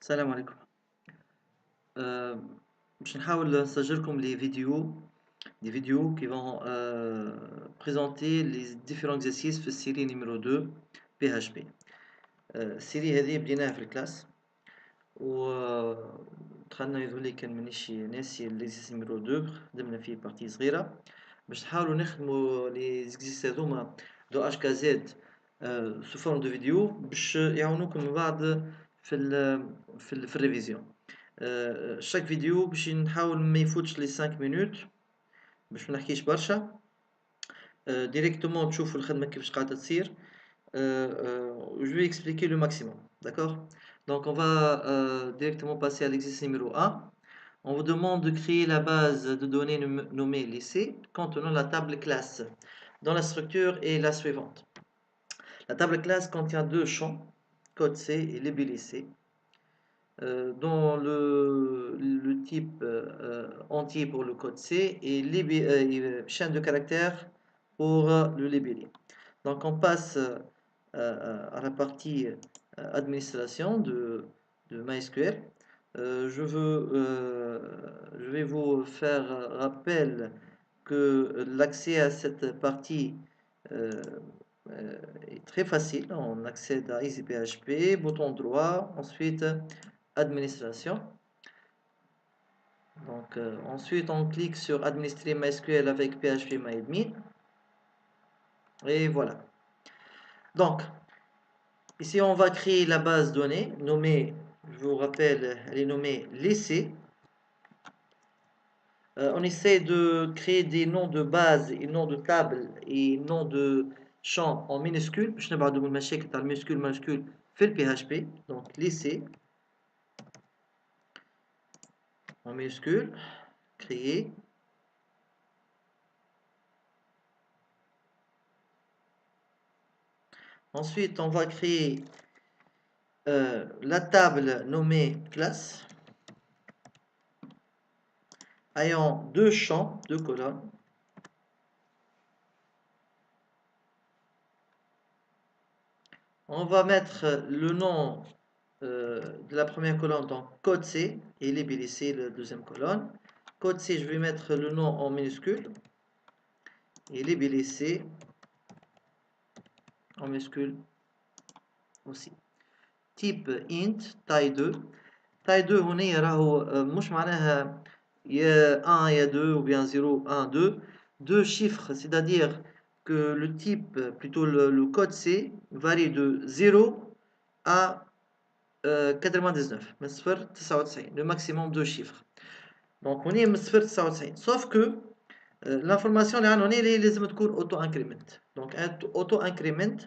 السلام عليكم. آه، باش نحاول نسجلكم des vidéos qui vont présenter les différents exercices في السيري numéro 2 PHP. السيري هذه بديناها في الكلاس و دخلنا يظهر لي كان مانيش ناسي l'exercice numéro 2 خدمنا فيه بارتي صغيرة باش نحاولوا نخدموا les exercices هذوما دو اش كي زد sous forme de vidéo باش يعاونوكم من بعد في الريفيزيون. chaque فيديو باش نحاول ما يفوتش لي 5 minutes باش ما نحكيش برشا. ديريكتومون تشوفوا الخدمة كيفاش قاعدة تصير. Je vais expliquer le maximum, d'accord? Donc on va directement passer à l'exercice numéro 1. On vous demande de créer la base de données nommée lycée contenant la table classe dont la structure est la suivante. La table classe contient deux champs, code C et libé lycée. Dont le type entier pour le code C et chaîne de caractères pour le libellé. Donc on passe à la partie administration de MySQL. Je vais vous faire rappel que l'accès à cette partie est très facile. On accède à EasyPHP, bouton droit, ensuite administration. Donc ensuite on clique sur administrer MySQL avec PHPMyAdmin et voilà. Donc ici on va créer la base donnée nommée, je vous rappelle, elle est nommée lycée. On essaie de créer des noms de base et noms de table et noms de champ en minuscules باش نبعدوا من المشاكل تاع المينuscule majuscule في ال PHP. Donc lycée en minuscule, créer. Ensuite, on va créer la table nommée classe ayant deux champs, deux colonnes. On va mettre le nom de la première colonne dans code C et libellé la deuxième colonne. Code C, je vais mettre le nom en minuscule et libellé C en minuscule aussi. Type int, taille 2. taille 2 هنا راهو مش معناها يا 1 يا 2 ou bien 0 1 2 deux chiffres, c'est-à-dire que le type, plutôt le code C varie de 0 à 99 من 0 99 le maximum de chiffres. Donc on est من 0 99 sauf que l'information اللي عندنا هنا لازم تكون auto increment. Donc auto increment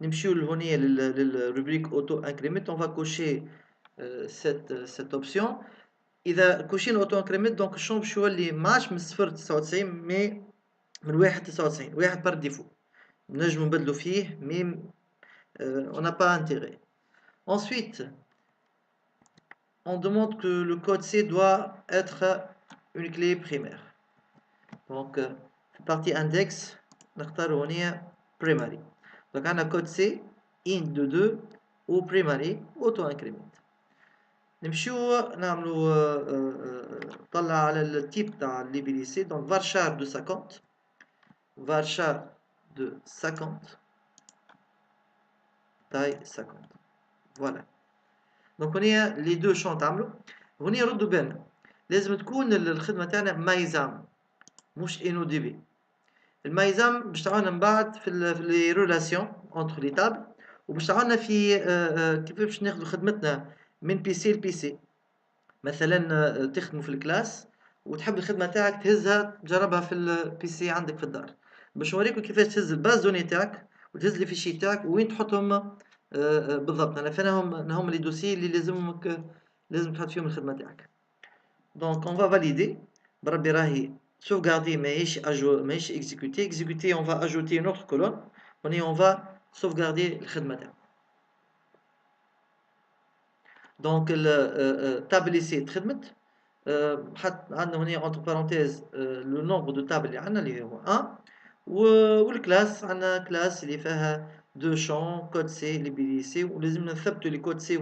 نمشيو لهنا للrubrique auto increment, on va cocher cette option. إذا كوشينا auto increment donc الشون باش يولي ماعادش من 0 99 مي من 1 99 واحد بار ديفو نجمو نبدلو فيه مي on n'a pas intérêt. Ensuite on demande que le code C doit être une clé primaire. Donc partie index نختارو هنا primary. Donc عندنا code C int de 2 و primary auto increment. نمشيو نعملو طلع على التيب تاع libellé C. Donc varchar de 50 varchar de 50 taille 50. Voilà. Donc هنا les deux champs تعملوا. هنا ردوا بالنا لازم تكون الخدمة تاعنا مايزام مش انو دي بي. المايزام باش تعاوننا من بعد في لي ريلاسيون انتر لي تابل وباش تعاوننا في كيفاش باش ناخذ خدمتنا من بي سي لبي سي. مثلا تخدموا في الكلاس وتحب الخدمه تاعك تهزها تجربها في البي سي عندك في الدار باش نوريكم كيفاش تهز الباز دوني تاعك وتهز لي فيشي تاعك وين تحطهم بالضبط. انا فيهم لي دوسي اللي لازم تحط فيهم الخدمه تاعك. دونك اون فا فاليدي بربي راهي sauvegarder ماهيش exécuter on va ajouter une autre colonne et on va sauvegarder الخدمه تاعك. دونك التابل lycée تخدمت. حط عندنا هنا entre parenthèses le nombre de tables اللي عندنا اللي هو 1 والكلاس عندنا كلاس اللي فيها دو شون كود سي libellé C ولازمنا نثبتوا لي كود سي